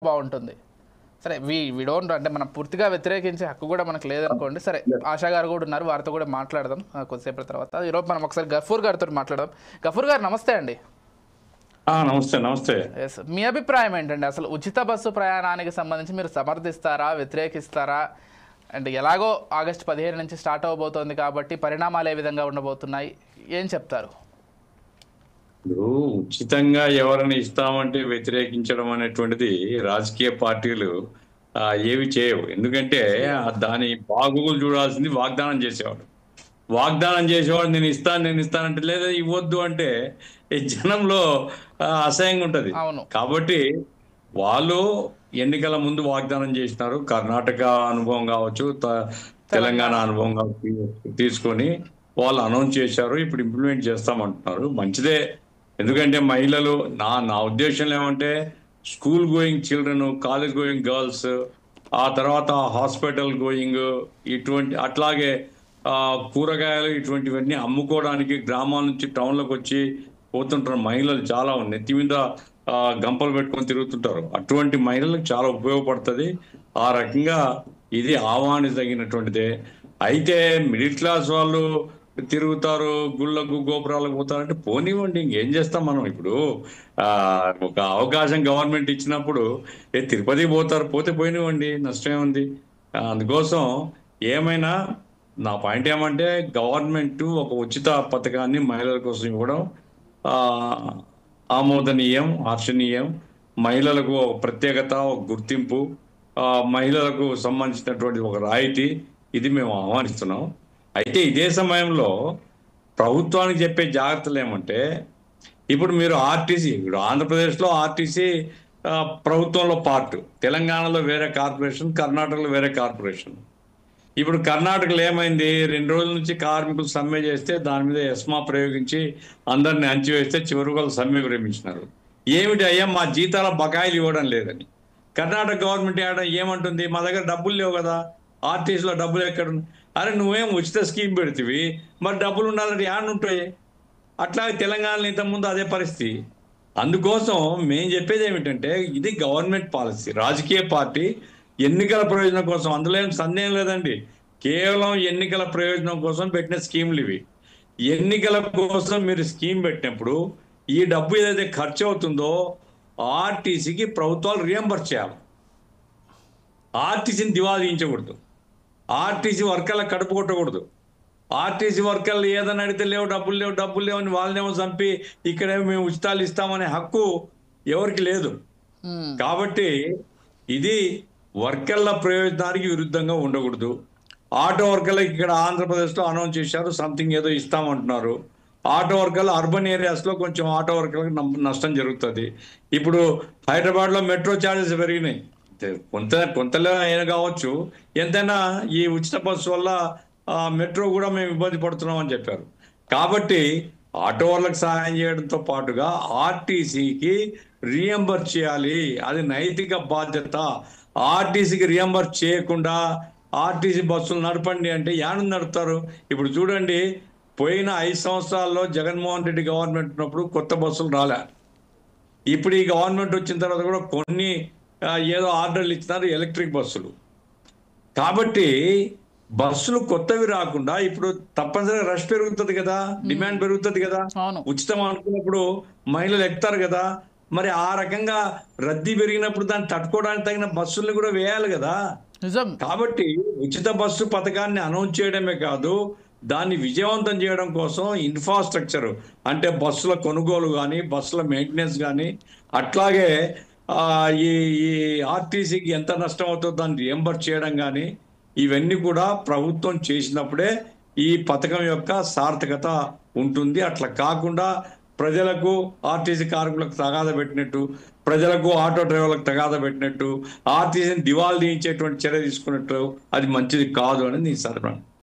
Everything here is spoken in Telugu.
బాగుంటుంది. సరే వి డోంట్ అంటే మనం పూర్తిగా వ్యతిరేకించే హక్కు కూడా మనకు లేదనుకోండి. సరే ఆశా గారు కూడా ఉన్నారు, వారితో కూడా మాట్లాడదాం కొద్దిసేపటి తర్వాత. ఈరోజు మనం ఒకసారి గఫూర్ గారితో మాట్లాడదాం. గఫూర్ గారు నమస్తే అండి. నమస్తే నమస్తే. ఎస్, మీ అభిప్రాయం ఏంటండి? అసలు ఉచిత బస్సు ప్రయాణానికి సంబంధించి మీరు సమర్థిస్తారా, వ్యతిరేకిస్తారా? అండ్ ఎలాగో ఆగస్టు 15 నుంచి స్టార్ట్ అవబోతోంది కాబట్టి పరిణామాలు ఏ విధంగా ఉండబోతున్నాయి, ఏం చెప్తారు? ఇప్పుడు ఉచితంగా ఎవరిని ఇస్తామంటే వ్యతిరేకించడం అనేటువంటిది రాజకీయ పార్టీలు ఏవి చేయవు. ఎందుకంటే దాని బాగోగులు చూడాల్సింది వాగ్దానం చేసేవాడు. వాగ్దానం చేసేవాడు నేను ఇస్తానంటే లేదా ఇవ్వద్దు అంటే ఈ జనంలో అసహ్యంగా ఉంటది. అవును. కాబట్టి వాళ్ళు ఎన్నికల ముందు వాగ్దానం చేసినారు. కర్ణాటక అనుభవం కావచ్చు, తెలంగాణ అనుభవం కావచ్చు తీసుకొని వాళ్ళు అనౌన్స్ చేశారు. ఇప్పుడు ఇంప్లిమెంట్ చేస్తామంటున్నారు. మంచిదే. ఎందుకంటే మహిళలు నా ఉద్దేశంలో ఏమంటే school going children, college going girls, ఆ తర్వాత హాస్పిటల్ గోయింగ్, ఇటువంటి అట్లాగే కూరగాయలు ఇటువంటివన్నీ అమ్ముకోవడానికి గ్రామాల నుంచి టౌన్లకు వచ్చి పోతుంటారు మహిళలు చాలా ఉంది. నెత్తి మీద గంపలు పెట్టుకొని తిరుగుతుంటారు. అటువంటి మహిళలకు చాలా ఉపయోగపడుతుంది. ఆ రకంగా ఇది ఆహ్వానించదగినటువంటిదే. అయితే మిడిల్ క్లాస్ వాళ్ళు తిరుగుతారు, గుళ్ళకు గోపురాలకు పోతారంటే పోనివ్వండి, ఇంకేం చేస్తాం మనం. ఇప్పుడు ఒక అవకాశం గవర్నమెంట్ ఇచ్చినప్పుడు తిరుపతి పోతారు, పోతే పోనివ్వండి, నష్టమే ఉంది. అందుకోసం ఏమైనా నా పాయింట్ ఏమంటే గవర్నమెంట్ ఒక ఉచిత పథకాన్ని మహిళల కోసం ఇవ్వడం ఆమోదనీయం, హర్షణీయం. మహిళలకు ఒక ప్రత్యేకత, ఒక గుర్తింపు, మహిళలకు సంబంధించినటువంటి ఒక రాయితీ, ఇది మేము ఆహ్వానిస్తున్నాం. అయితే ఇదే సమయంలో ప్రభుత్వానికి చెప్పే జాగ్రత్తలు ఏమంటే ఇప్పుడు మీరు ఆర్టీసీ, ఇప్పుడు ఆంధ్రప్రదేశ్లో ఆర్టీసీ ప్రభుత్వంలో పార్ట్, తెలంగాణలో వేరే కార్పొరేషన్, కర్ణాటకలో వేరే కార్పొరేషన్. ఇప్పుడు కర్ణాటకలో ఏమైంది, 2 రోజుల నుంచి కార్మికులు సమ్మె చేస్తే దాని మీద ఎస్మా ప్రయోగించి అందరిని అంచివేస్తే చివరికి వాళ్ళు సమ్మె విరమించినారు. ఏమిటి అయ్యా మా జీతాల బకాయిలు ఇవ్వడం లేదని. కర్ణాటక గవర్నమెంట్ ఏమంటుంది, మా దగ్గర డబ్బులు లేవు కదా, ఆర్టీసీలో డబ్బులు ఎక్కడ? అరే నువ్వేం ఉచిత స్కీమ్ పెడితివి, మరి డబ్బులు ఉండాలంటే ఉంటాయి. అట్లాగే తెలంగాణలో ఇంతకుముందు అదే పరిస్థితి. అందుకోసం మేము చెప్పేది ఏమిటంటే ఇది గవర్నమెంట్ పాలసీ, రాజకీయ పార్టీ ఎన్నికల ప్రయోజనం కోసం, అందులో ఏం సందేహం లేదండి, కేవలం ఎన్నికల ప్రయోజనం కోసం పెట్టిన స్కీములు ఇవి. ఎన్నికల కోసం మీరు స్కీమ్ పెట్టినప్పుడు ఈ డబ్బు ఏదైతే ఖర్చు అవుతుందో ఆర్టీసీకి ప్రభుత్వాలు రియంబర్స్ చేయాలి. ఆర్టీసీని దివాదించకూడదు, ఆర్టీసీ వర్కర్లకు కడుపు కొట్టకూడదు. ఆర్టీసీ వర్కర్లు ఏదైనా అడిగితే డబ్బులు లేవు అని వాళ్ళనేమో చంపి ఇక్కడేమో మేము ఉచితాలు ఇస్తామనే హక్కు ఎవరికి లేదు. కాబట్టి ఇది వర్కర్ల ప్రయోజనానికి విరుద్ధంగా ఉండకూడదు. ఆటో వర్కర్లకు ఇక్కడ ఆంధ్రప్రదేశ్లో అనౌన్స్ చేశారు, సంథింగ్ ఏదో ఇస్తామంటున్నారు. ఆటో వర్కర్లు అర్బన్ ఏరియాస్లో కొంచెం ఆటో వర్కర్లకు నష్టం జరుగుతుంది. ఇప్పుడు హైదరాబాద్లో మెట్రో ఛార్జెస్ పెరిగినాయి, కొంతలో అయినా కావచ్చు. ఎంతైనా ఈ ఉచిత బస్సు వల్ల మెట్రో కూడా మేము ఇబ్బంది పడుతున్నాం అని చెప్పారు. కాబట్టి ఆటో వాళ్ళకి సహాయం చేయడంతో పాటుగా ఆర్టీసీకి రియంబర్స్ చేయాలి, అది నైతిక బాధ్యత. ఆర్టీసీకి రియంబర్స్ చేయకుండా ఆర్టీసీ బస్సులు నడపండి అంటే యాను నడుపుతారు? ఇప్పుడు చూడండి, పోయిన 5 సంవత్సరాల్లో జగన్మోహన్ రెడ్డి గవర్నమెంట్ ఉన్నప్పుడు కొత్త బస్సులు రాలే. ఇప్పుడు ఈ గవర్నమెంట్ వచ్చిన తర్వాత కూడా కొన్ని ఏదో ఆర్డర్లు ఇచ్చినారు, ఎలక్ట్రిక్ బస్సులు. కాబట్టి బస్సులు కొత్తవి రాకుండా ఇప్పుడు తప్పనిసరిగా రష్ పెరుగుతుంది కదా, డిమాండ్ పెరుగుతుంది కదా. ఉచితం అనుకున్నప్పుడు మహిళలు ఎక్కుతారు కదా, మరి ఆ రకంగా రద్దీ పెరిగినప్పుడు దాన్ని తట్టుకోవడానికి తగిన బస్సుల్ని కూడా వేయాలి కదా. కాబట్టి ఉచిత బస్సు పథకాన్ని అనౌన్స్ చేయడమే కాదు, దాన్ని విజయవంతం చేయడం కోసం ఇన్ఫ్రాస్ట్రక్చర్ అంటే బస్సుల కొనుగోలు కానీ, బస్సుల మెయింటెనెన్స్ కానీ, అట్లాగే ఈ ఆర్టీసీకి ఎంత నష్టం అవుతుందో దాన్ని రియంబర్స్ చేయడం కానీ, ఇవన్నీ కూడా ప్రభుత్వం చేసినప్పుడే ఈ పథకం యొక్క సార్థకత ఉంటుంది. అట్లా కాకుండా ప్రజలకు, ఆర్టీసీ కార్మికులకు తగాదా పెట్టినట్టు, ప్రజలకు ఆటో డ్రైవర్లకు తగాదా పెట్టినట్టు, ఆర్టీసీని దివాలా తీయించేటువంటి చర్య తీసుకున్నట్టు అది మంచిది కాదు అని నేను సరఫరా.